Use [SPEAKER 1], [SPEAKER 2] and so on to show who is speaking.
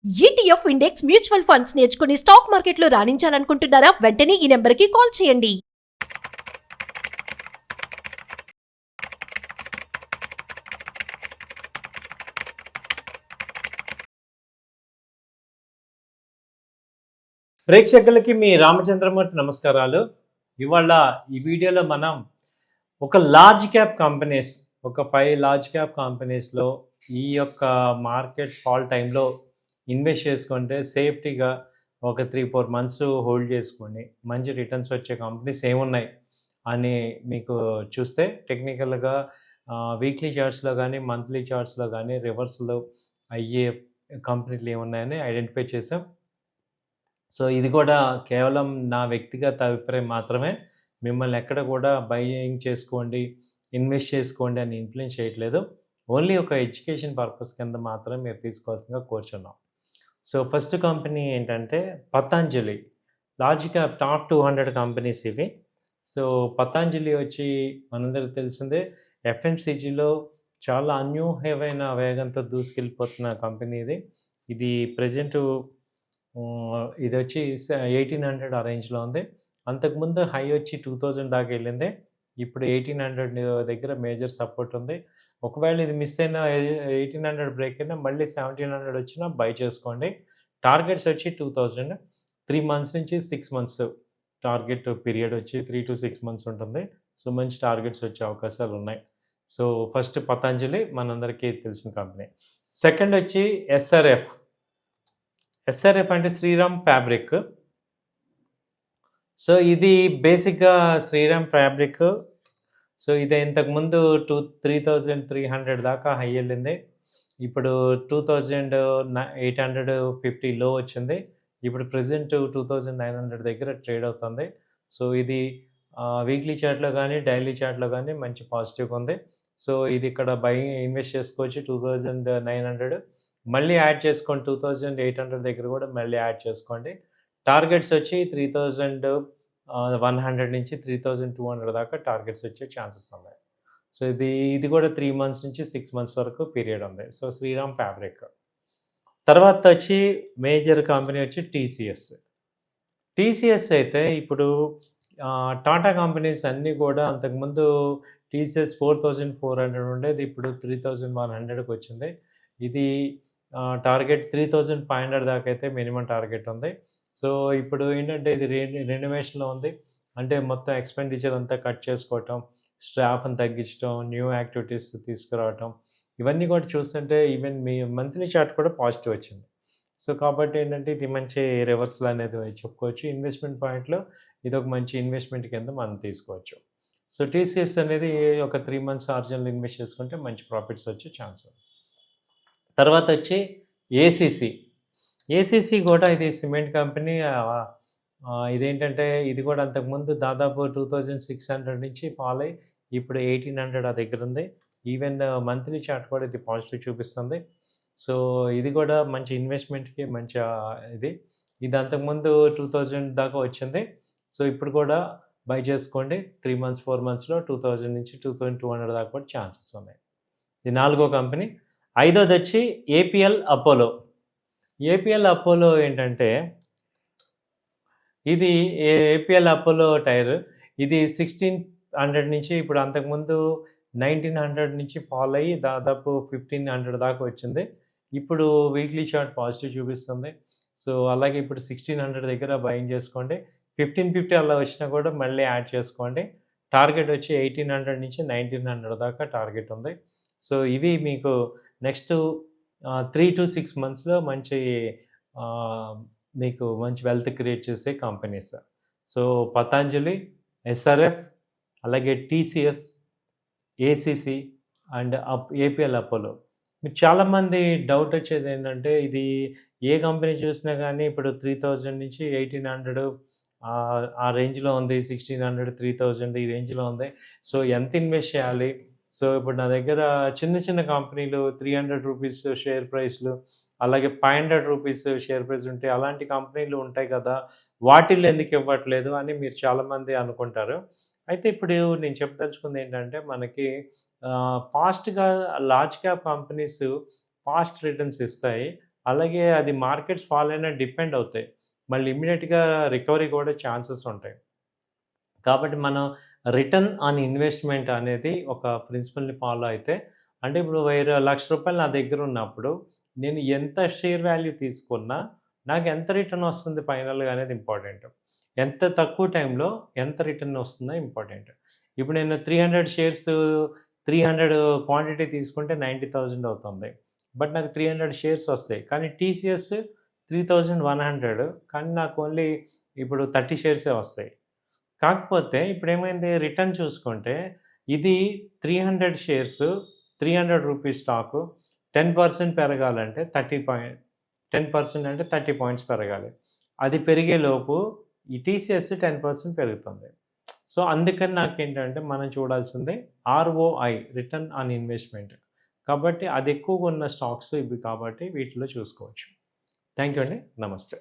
[SPEAKER 1] ETF index mutual funds నేర్చుకుని stock మార్కెట్లో రాణించాలనుకుంటున్నారా? వెంటనే ఈ నెంబర్కి కాల్ చేయండి.
[SPEAKER 2] ప్రేక్షకులకి మీ రామచంద్రమూర్తి నమస్కారాలు. ఇవాళ ఈ వీడియోలో మనం ఒక లార్జ్ క్యాప్ కంపెనీస్, ఒక 5 లార్జ్ క్యాప్ కంపెనీస్లో ఈ యొక్క మార్కెట్ ఫాల్ టైంలో ఇన్వెస్ట్ చేసుకుంటే సేఫ్టీగా ఒక 3-4 మంత్స్ హోల్డ్ చేసుకొని మంచి రిటర్న్స్ వచ్చే కంపెనీస్ ఏమున్నాయి అని మీకు చూస్తే టెక్నికల్గా వీక్లీ చార్ట్స్లో కానీ మంత్లీ చార్ట్స్లో కానీ రివర్స్లో అయ్యే కంపెనీలు ఏమున్నాయని ఐడెంటిఫై చేసాం. సో ఇది కూడా కేవలం నా వ్యక్తిగత అభిప్రాయం మాత్రమే. మిమ్మల్ని ఎక్కడ కూడా బయింగ్ చేసుకోండి, ఇన్వెస్ట్ చేసుకోండి అని ఇన్ఫ్లుయెన్స్ చేయట్లేదు. ఓన్లీ ఒక ఎడ్యుకేషన్ పర్పస్ కింద మాత్రమే మీరు తీసుకోవాల్సిందిగా కోరుచున్నాం. సో ఫస్ట్ కంపెనీ ఏంటంటే Patanjali. Large cap top 200 companies ఇవి. సో పతంజలి వచ్చి మనందరికి తెలిసిందే ఎఫ్ఎంసీజీలో చాలా అన్యూహ్యమైన వేగంతో దూసుకెళ్ళిపోతున్న కంపెనీ ఇది. ఇది ప్రజెంటు ఇది వచ్చి 1800 ఆ రేంజ్లో ఉంది. అంతకుముందు హై వచ్చి 2000 దాకా వెళ్ళింది. ఇప్పుడు 1800 దగ్గర మేజర్ సపోర్ట్ ఉంది. ఒకవేళ ఇది మిస్ అయినా 1800 బ్రేక్ అయినా మళ్ళీ 1700 వచ్చినా బై చేసుకోండి. టార్గెట్స్ వచ్చి 2000, 3 మంత్స్ నుంచి 6 మంత్స్ టార్గెట్ పీరియడ్ వచ్చి 3 to 6 మంత్స్ ఉంటుంది. సో మంచి టార్గెట్స్ వచ్చే అవకాశాలు ఉన్నాయి. సో ఫస్ట్ పతంజలి మనందరికీ తెలిసిన కంపెనీ. సెకండ్ వచ్చి ఎస్ఆర్ఎఫ్. ఎస్ఆర్ఎఫ్ అంటే శ్రీరామ్ ఫ్యాబ్రిక్. సో ఇది బేసిక్గా శ్రీరామ్ ఫ్యాబ్రిక్. సో ఇది ఇంతకుముందు 3300 దాకా హై వెళ్ళింది. ఇప్పుడు 2850 లో వచ్చింది. ఇప్పుడు ప్రజెంట్ 2900 దగ్గర ట్రేడ్ అవుతుంది. సో ఇది వీక్లీ చార్ట్లో కానీ డైలీ చార్ట్లో కానీ మంచి పాజిటివ్గా ఉంది. సో ఇది ఇక్కడ బై ఇన్వెస్ట్ చేసుకోవచ్చు 2900. మళ్ళీ యాడ్ చేసుకోండి 2800 దగ్గర కూడా మళ్ళీ యాడ్ చేసుకోండి. టార్గెట్స్ వచ్చి 3100 నుంచి 3200 దాకా టార్గెట్స్ వచ్చే ఛాన్సెస్ ఉన్నాయి. సో ఇది కూడా 3 మంత్స్ నుంచి 6 మంత్స్ వరకు పీరియడ్ ఉంది. So Sriram fabric. తర్వాత వచ్చి మేజర్ కంపెనీ వచ్చి టీసీఎస్. టీసీఎస్ అయితే ఇప్పుడు టాటా కంపెనీస్ అన్నీ కూడా అంతకుముందు టీసీఎస్ 4400 ఉండేది, ఇప్పుడు 3100కి వచ్చింది. ఇది టార్గెట్ 3500 దాకా అయితే మినిమం టార్గెట్ ఉంది. సో ఇప్పుడు ఏంటంటే ఇది రెన్యువేషన్లో ఉంది. అంటే మొత్తం ఎక్స్పెండిచర్ అంతా కట్ చేసుకోవటం, స్టాఫ్ని తగ్గించడం, న్యూ యాక్టివిటీస్ తీసుకురావటం, ఇవన్నీ కూడా చూస్తుంటే ఈవెన్ మీ మంత్లీ చార్ట్ కూడా పాజిటివ్ వచ్చింది. సో కాబట్టి ఏంటంటే ఇది మంచి రివర్సల్ అనేది చెప్పుకోవచ్చు. ఇన్వెస్ట్మెంట్ పాయింట్లో ఇది ఒక మంచి ఇన్వెస్ట్మెంట్ కింద మనం తీసుకోవచ్చు. సో టీసీఎస్ అనేది ఒక 3 మంత్స్ ఆర్జినల్ ఇన్వెస్ట్ చేసుకుంటే మంచి ప్రాఫిట్స్ వచ్చే ఛాన్స్ ఉంది. తర్వాత వచ్చి ఏసీసీ. ఏసీసీ కూడా ఇది సిమెంట్ కంపెనీ. ఇదేంటంటే ఇది కూడా అంతకుముందు దాదాపు 2600 నుంచి ఫాల్ అయ్యి ఇప్పుడు 1800 ఆ దగ్గర ఉంది. ఈవెన్ మంత్లీ చార్ట్ కూడా ఇది పాజిటివ్ చూపిస్తుంది. సో ఇది కూడా మంచి ఇన్వెస్ట్మెంట్కి మంచి ఇది అంతకుముందు 2000 దాకా వచ్చింది. సో ఇప్పుడు కూడా బై చేసుకోండి. 3 మంత్స్ 4 మంత్స్లో 2000 నుంచి 2200 దాకా కూడా ఛాన్సెస్ ఉన్నాయి. ఇది 4వ కంపెనీ. 5వది వచ్చి ఏపీఎల్ అపోలో. ఏపీఎల్ అపోలో ఏంటంటే ఇది ఏపీఎల్ అపోలో టైర్. ఇది 1600 నుంచి ఇప్పుడు అంతకుముందు 1900 నుంచి ఫాల్ అయ్యి దాదాపు 1500 దాకా వచ్చింది. ఇప్పుడు వీక్లీ చార్ట్ పాజిటివ్ చూపిస్తుంది. సో అలాగే ఇప్పుడు 1600 దగ్గర బయింగ్ చేసుకోండి. 1550 అలా వచ్చినా కూడా మళ్ళీ యాడ్ చేసుకోండి. టార్గెట్ వచ్చి 1800 నుంచి 1900 దాకా టార్గెట్ ఉంది. సో ఇవి మీకు నెక్స్ట్ 3 to 6 మంత్స్లో మంచి మీకు మంచి వెల్త్ క్రియేట్ చేసే కంపెనీస్. సో పతంజలి, ఎస్ఆర్ఎఫ్, అలాగే TCS, ACC and APL Apollo. మీకు చాలామంది డౌట్ వచ్చేది ఏంటంటే ఇది ఏ కంపెనీ చూసినా కానీ ఇప్పుడు 3000 నుంచి 1800 ఆ రేంజ్లో ఉంది, 1600, 3000 ఈ రేంజ్లో ఉంది. సో ఎంత ఇన్వెస్ట్ చేయాలి? సో ఇప్పుడు నా దగ్గర చిన్న చిన్న కంపెనీలు 300 రూపీస్ షేర్ ప్రైస్లు, అలాగే 500 రూపీస్ షేర్ ప్రైస్ ఉంటాయి. అలాంటి కంపెనీలు ఉంటాయి కదా, వాటిల్లో ఎందుకు ఇవ్వట్లేదు అని మీరు చాలామంది అనుకుంటారు. అయితే ఇప్పుడు నేను చెప్పదలుచుకుంది ఏంటంటే మనకి ఫాస్ట్‌గా large cap companies fast returns ఇస్తాయి. అలాగే అది మార్కెట్స్ ఫాల్ అయినా డిపెండ్ అవుతాయి. మళ్ళీ ఇమ్మీడియట్‌గా రికవరీ కూడా ఛాన్సెస్ ఉంటాయి. కాబట్టి మనం రిటర్న్ ఆన్ ఇన్వెస్ట్‌మెంట్ అనేది ఒక ప్రిన్సిపల్‌ని ఫాలో అయితే అంటే ఇప్పుడు రూ. 1,00,000 నా దగ్గర ఉన్నప్పుడు నేను ఎంత షేర్ వాల్యూ తీసుకున్నా నాకు ఎంత రిటర్న్ వస్తుంది ఫైనల్‌గా అనేది ఇంపార్టెంట్. ఎంత తక్కువ టైంలో ఎంత రిటర్న్ వస్తుందో ఇంపార్టెంట్. ఇప్పుడు నేను 300 షేర్స్ 300 క్వాంటిటీ తీసుకుంటే 90,000 అవుతుంది. బట్ నాకు 300 షేర్స్ వస్తాయి. కానీ టీసీఎస్ 3,100 కానీ నాకు ఓన్లీ ఇప్పుడు 30 షేర్సే వస్తాయి. కాకపోతే ఇప్పుడేమైంది రిటర్న్ చూసుకుంటే ఇది 300 షేర్స్ రూ. 300 స్టాకు 10% పెరగాలంటే 10% అంటే 30 పాయింట్స్ పెరగాలి. అది పెరిగేలోపు ఈ టీసీఎస్ 10% పెరుగుతుంది. సో, అందుకని నాకేంటంటే మనం చూడాల్సింది ఆర్ఓఐ రిటర్న్ ఆన్ ఇన్వెస్ట్‌మెంట్. కాబట్టి అది ఎక్కువగా ఉన్న స్టాక్స్ ఇవి కాబట్టి వీటిలో చూసుకోవచ్చు. థ్యాంక్ యూ అండి. నమస్తే.